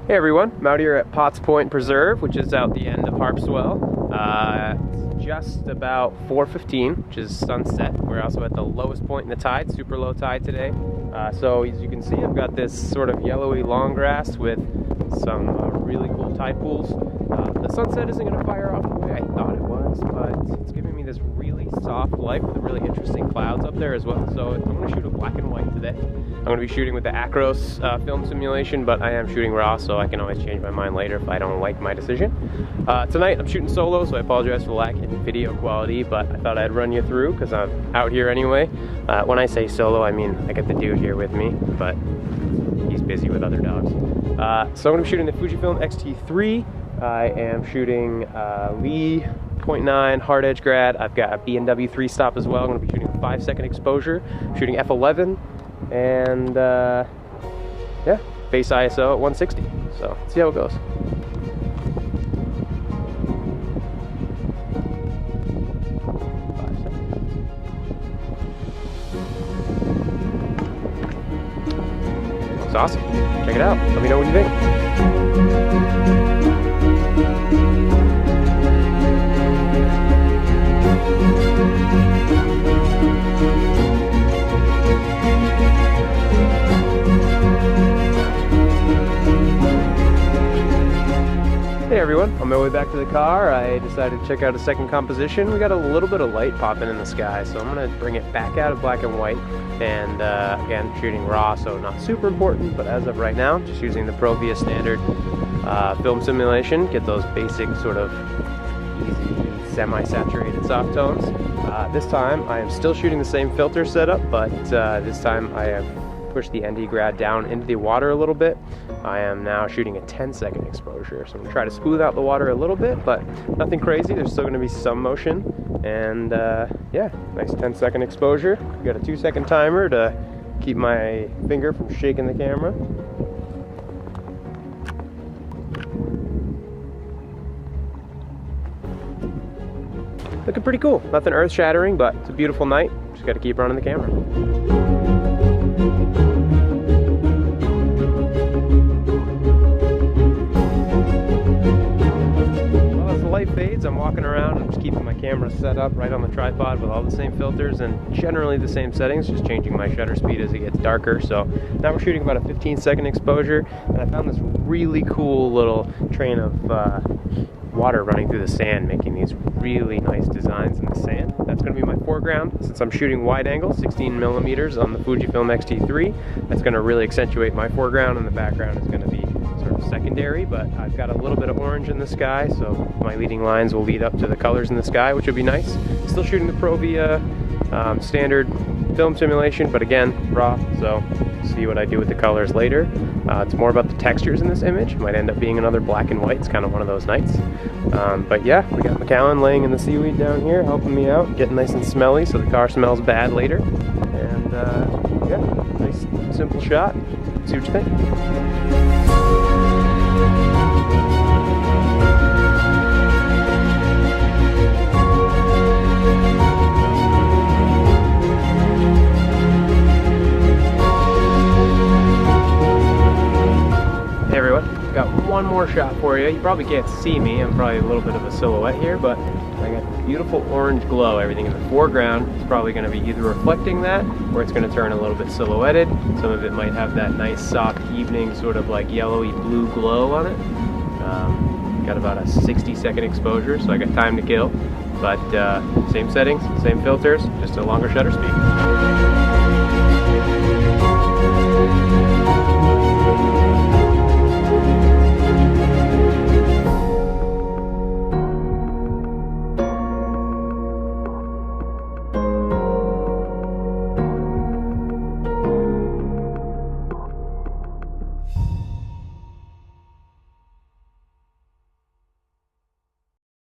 Hey everyone, I'm out here at Potts Point Preserve, which is out the end of Harpswell. It's just about 4:15, which is sunset. We're also at the lowest point in the tide, super low tide today. So as you can see, I've got this sort of yellowy long grass with some really cool tide pools. The sunset isn't going to fire off the way I thought it was, but it's giving me this really soft light with really interesting clouds up there as well. So I'm going to shoot a black and white today. I'm going to be shooting with the Acros film simulation, but I am shooting raw, so I can always change my mind later if I don't like my decision. Tonight I'm shooting solo, so I apologize for the lack in video quality, but I thought I'd run you through because I'm out here anyway. When I say solo, I mean I got the dude here with me, but he's busy with other dogs. So I'm going to be shooting the Fujifilm X-T3. I am shooting Lee 0.9 hard edge grad. I've got a B&W 3-stop as well. I'm going to be shooting a 5-second exposure, shooting f11, and yeah, base ISO at 160. So let's see how it goes. Looks awesome. Check it out. Let me know what you think. Hey everyone, on my way back to the car, I decided to check out a second composition. We got a little bit of light popping in the sky, so I'm going to bring it back out of black and white. And again, shooting raw, so not super important, but as of right now, just using the Provia standard film simulation, get those basic sort of easy semi-saturated soft tones. This time I am still shooting the same filter setup, but this time I have pushed the ND grad down into the water a little bit. I am now shooting a 10-second exposure, so I'm going to try to smooth out the water a little bit, but nothing crazy. There's still going to be some motion, and yeah, nice 10-second exposure. I've got a 2-second timer to keep my finger from shaking the camera. Looking pretty cool. Nothing earth-shattering, but it's a beautiful night. Just got to keep running the camera. Fades, I'm walking around and just keeping my camera set up right on the tripod with all the same filters and generally the same settings, just changing my shutter speed as it gets darker. So now we're shooting about a 15-second exposure, and I found this really cool little train of water running through the sand, making these really nice designs in the sand. That's going to be my foreground. Since I'm shooting wide angle, 16 millimeters on the Fujifilm X-T3, that's going to really accentuate my foreground, and the background is going to be sort of secondary, but I've got a little bit of orange in the sky, so my leading lines will lead up to the colors in the sky, which will be nice. Still shooting the Provia standard film simulation, but again, raw, so see what I do with the colors later. It's more about the textures in this image. Might end up being another black and white. It's kind of one of those nights. But yeah, we got McAllen laying in the seaweed down here, helping me out, getting nice and smelly so the car smells bad later. And yeah, nice simple shot. See what you think. Hey everyone, got one more shot for you. You probably can't see me, I'm probably a little bit of a silhouette here, but I got beautiful orange glow. Everything in the foreground is probably going to be either reflecting that or it's going to turn a little bit silhouetted. Some of it might have that nice soft evening sort of like yellowy blue glow on it. Got about a 60-second exposure, so I got time to kill, but same settings, same filters, just a longer shutter speed.